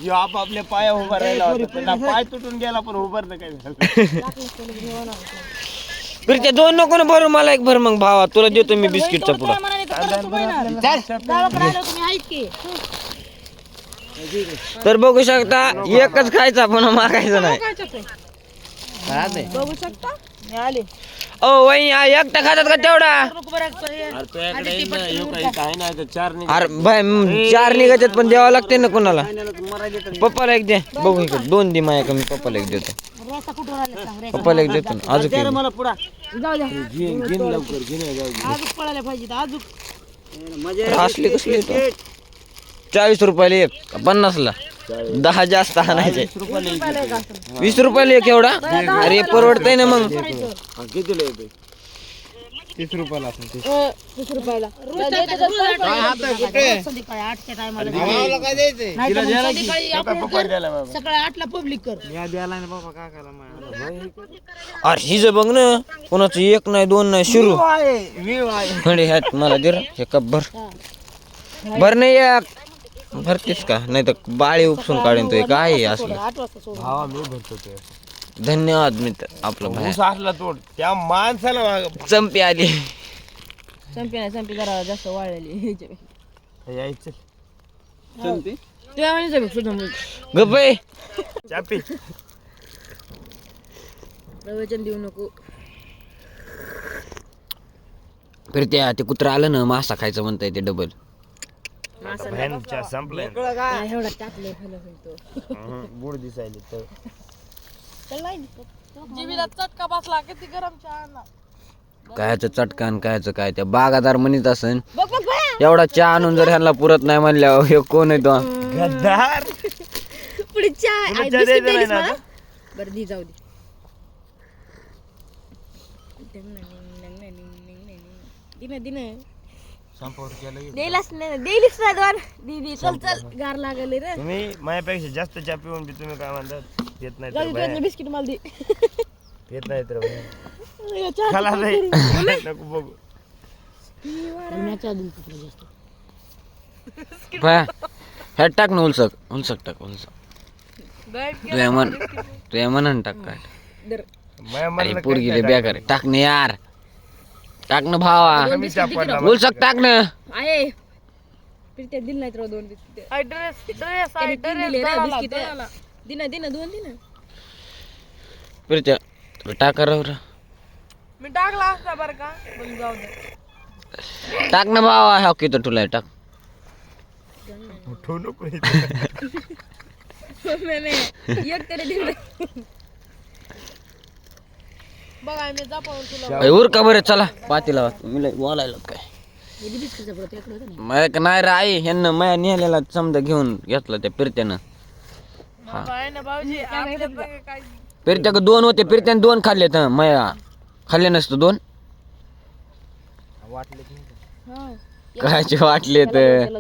यो आपापल्या पाया उभा राहिला होता पण पाय तुटून गेला पण उभारलं काय झालं फिरते दोन नको ना भरू मला एक भर मग भावा तुला देतो मी बिस्किटचा पुडा तर बघू शकता एकच खायचा पण मागायचं नाही बघू शकता मी आले ओ वही एकटा खातात का तेवढा अरे भाई चार निघायच्यात पण द्यावं लागते ना कोणाला पप्पाला एक दे बघू इकडे दोन दे माझ्या कमी पप्पाला एक देतो पप्पाला एक देतो अजून मला पुढा जाऊ द्या घेऊन लवकर घेऊन अजून पळायला पाहिजे अजून असली कसली 40 रुपयाला एक 50 ला 10 जास्त आणायचे 20 रुपयाला एक एवढा अरे परवडतंय ना मग कितीला येते 30 रुपयाला असेल 30 रुपयाला सकाळी 8ला पब्लिक कर अरे हिज बघ ना कोणाचं एक नाही दोन नाही सुरू खंडे ह्यात मला दे रे, हे कप भर नाही एक भरतीस का नाही तर बाळी उपसून काढून तो काय आहे असलं 8 वाजता सोड हा मी भरतो ते धन्यवाद मित्र आपलं भाई ऊस असला तोड त्या माणसाला चंपी आली संपी जरा जास्त वाळलेली यायचं तुझ्या म्हणायचं बघ सुद्धा गप्पे चापी प्रवचन देऊ नको फिरत्या ते कुत्रा आलं ना मासा खायचं म्हणताय ते डबल भ्यानच्या संपलंय एवढा टाकले बुड दिसायले तर जीबीला चटका बसला किती गरम चहा कायचं चटकान कायचं काय त्या बागादार म्हणत असन बघ बघ एवढा चहा आणून जर ह्यांना पुरत नाही म्हणल्यावर हे कोण आहे तो गद्दार पुढे चहा तुला आई चहा बिस्किट द्यायचा नाही दिलीस ना मला? बरं दी जाऊ दे दिन संपवर केलं देईलाच नाही देईलीच नाही दोन दीदी चल चल गार लागले रे तुम्ही माझ्यापेक्षा जास्त चहा पिऊन बी तुम्ही काय म्हणतात येत नाही तर जाऊ बाया. दे बिस्किट मला दे येत नाही तर बाया. चहा खाला नाही नको बघू बाया ह्यात टाक ना उलसक टाक तुझ्या मन टाक काय माया अरे म्हणलं पोरगीले बेकार आहे. टाक ना यार टाक ना भावा कमी चहा पडला उलसक टाक ना आहे प्रीत्या दिल नाही तर दोन बिस्किट दिन दोन दिन फिरत्या टाका राहू मी टाकला असता बरं का पण जाऊ दे टाक ना भावा ह्या की तर तुला टाक उठवू नको एक तरी दिल बघा मी जापावून तुला उर का बरं चला पातीला मी बोलायला काय मला नाही रे आई ह्यांना माया नेलेला समजा घेऊन घेतला त्या फिरत्यानं फिरत्या का दोन होते फिरत्यानं दोन खाल्ले तर माया खाल्ले नसतं दोन कायचे वाटले तर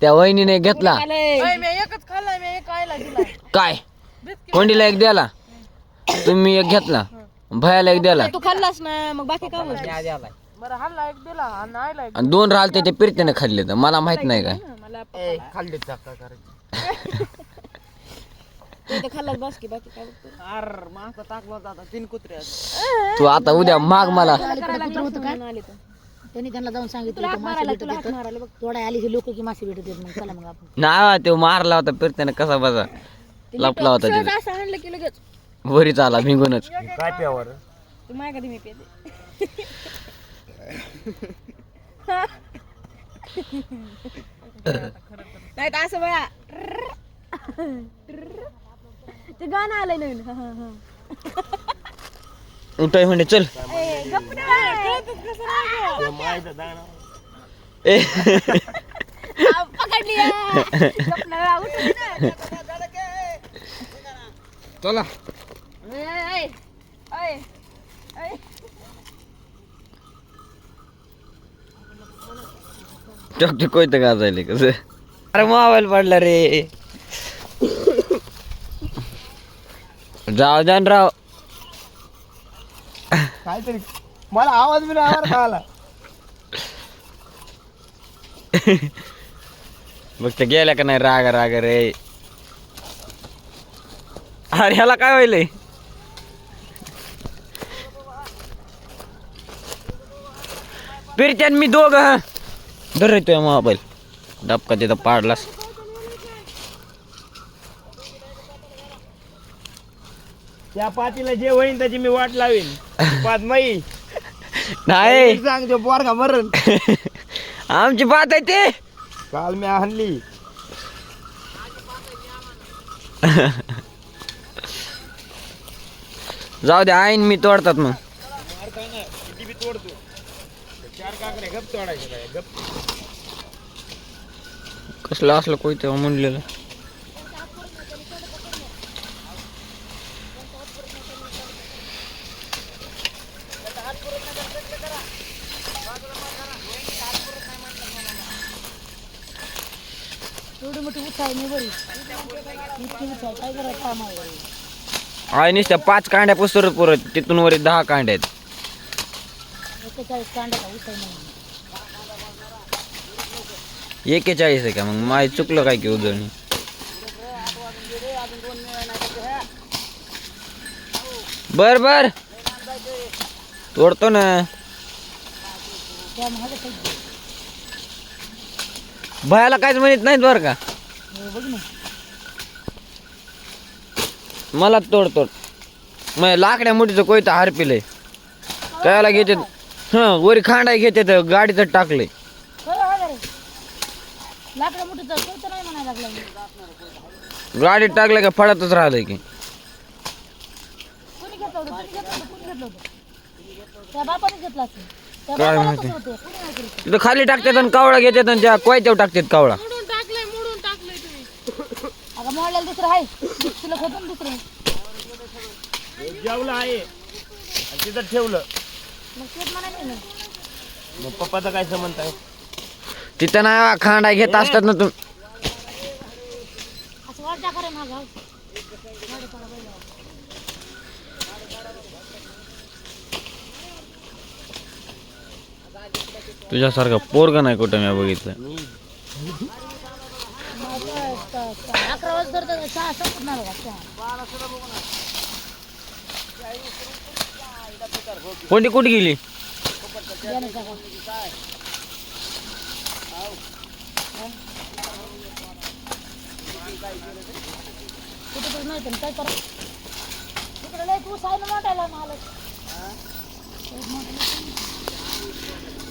त्या वहिनीने घेतला एकच खाल्लाय मी एक आईला दिला काय कोंडीला एक द्याला तुम्ही एक घेतला भयाला एक द्याला तू खाल्लास ना मग बाकी काय बरं हल्ला एक दिला आणि आईला आणि दोन राहते ते फिरत्याने खाल्ले तर मला माहित नाही काय मला खाल्ले चक्का करायची तू खाल्लास बस की बाकी काय अर मासा टाकला होता 3 कुत्रे तू आता उद्या माग मला त्यांनी त्यांना जाऊन सांगितलं मासे थोडा आली लोक की मासे भेटत येत मग चला मग आपण ना तो मारला होता फिरत्याने कसा बसा लपला होता तिथे असं आणलं की लगेच वरीच आला भिंगूनच काय प्यावर तू माझ्या कधी मी पेते नाही तर असं बघा ते गाणं आलंय नवीन उठाय म्हणे चल ए पकडली चला टॉक्टर कोयतं गाजायले कसं अरे मोबाईल पडला रे जाऊ द्या न राव काहीतरी मला आवाज बी नाही आला बघ ते गेल्या का नाही राग राग रे. अरे ह्याला काय व्हायलंय. फिरत्यान मी दोघं धर येतोय मोबाईल डबका तिथं पाडलास. त्या पातीला जे होईन त्याची मी वाट लावीन. पात माई नाही सांग तो पोरगा मरण. आमची बात आहे ते. काल मी आणली. जाऊ दे आईन मी तोडतात मग. किती बी तोडतो. 4 काकडे गप तोडायचे काय गप. कसलं असलं कोई तेव्हा म्हणलेलं. एवढी मोठी उठाय नाही बरी. इतकी उठाय काय करायचं काम आहे. आई नुसत्या 5 कांड्या पुसर पुरत तिथून वर 10 कांड्या आहेत. 41 कांड्या का उठाय नाही. 41 आहे का मग माय चुकलं काय की उजळणी. बर बर तोडतो ना. त्या महाग आहे. भयाला काहीच म्हणत नाहीत बरं का. बघ ना. मला तोड मग लाकड्या मुठीचं कोयतं हार पिलंय त्याला घेते. वरी खांडाय घेते तर गाडीचं टाकलंय. लाकडं मोठी तर नाही म्हणायला लागलं. गाडीत टाकलं का फळतच राहिलंय की. कोणी घेतलं होतं? कोणी घेतलं होतं? त्या बापाने घेतला असेल. त्या काय बापाला माहिती. कसं होतं? कोणी नाही करत. तिथं खाली टाकतात आणि कावळा घेतात आणि त्या कोयत्यावर टाकतात कावळा. अगं मोडलेलं दुसरं आहे. तुला खोटून दुसरं. जेवलं आहे आणि तिथं ठेवलं. मग तेच म्हणायचं ना. मग पप्पाचा काय संबंध आहे. तिथं ना खांडाय घेत असतात ना तुम्ही. असं वाटतं खरं माझा. तुझ्यासारखं पोरग नाही कुठं मी बघितलं. 11 वाजता तर चहा संपणार का चहा. कोणती कुठे गेली. देण्याचा का. कुठे तर नाही तर काय करा. तिकडे लय तू साईन मोठायला मालक.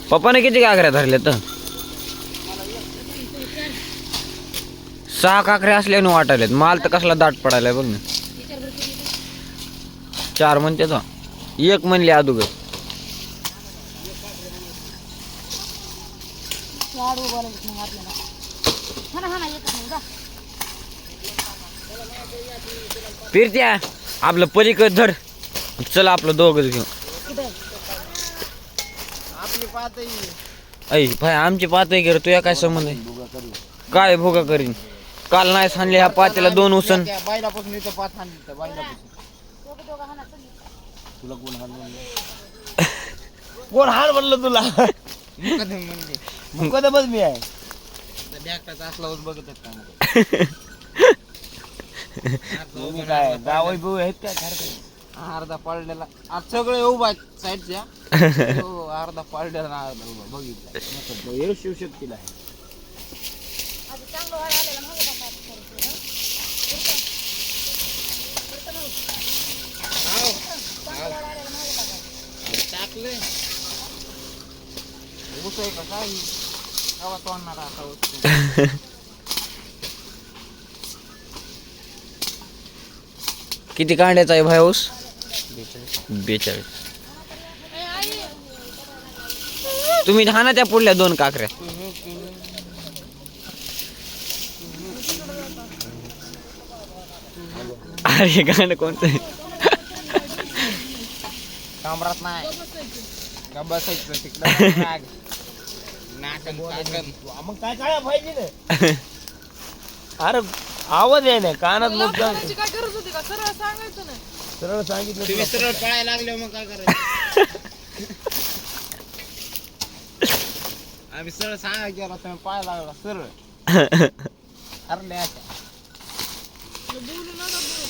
पप्पाने किती काकऱ्या धरल्या तर 6 काकऱ्या असल्याने वाटायल्यात. माल तर कसला दाट पडायलाय बघ ना. 4 म्हणते तो 1 म्हणली अदुगर. लाडू बोलायचं मग आपल्याला. हा ना येत नाही का. फिरत्या आपलं पलीकड धड. चला आपलं दोघच घेऊ. कुठे आपली पातही ऐ भाई आमची पातळी कर तुया काय संबंध आहे. काय भोगा करीन. काल नाही सांगले ह्या पातेला 2 उसन. बायलापासून इथं पाच आणली बायलापासून. दोघं हा ना तुम्ही. तुला कोण हाण म्हणलं. कोण हाण म्हणलं तुला. मुकदमच मी आहे. असला बघत काय जावई भाऊ आहेत काय अर्धा पाळलेला आज सगळे उभा आहेत साईडच्या. अर्धा पाळलेला ना अर्धा उभा बघितलं. शिवशक्तीला आहे. चांगलं वाढ आलेलं महाग बाबा. टाकले ऊस आहे का काय हवा तोडणार आता. किती कांड्याचा आहे भाई ऊस. 42. तुम्ही हा ना त्या पुढल्या 2 काकऱ्या. अरे गाणं कोणतं आहे? कामरात नाही का बसायचं तिकडं. मग काय काय पाहिजे ना. अरे आवाज आहे ना कानात. मग काय गरज होती का सरळ सांगायचं ना. सरळ सांगितलं तुम्ही सरळ पळायला लागले मग काय करायचं. आम्ही सरळ सांगायला गेलो तुम्ही पाय लागला सरळ. अरे अशा बोलू नका बरं.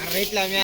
अरे इथला मी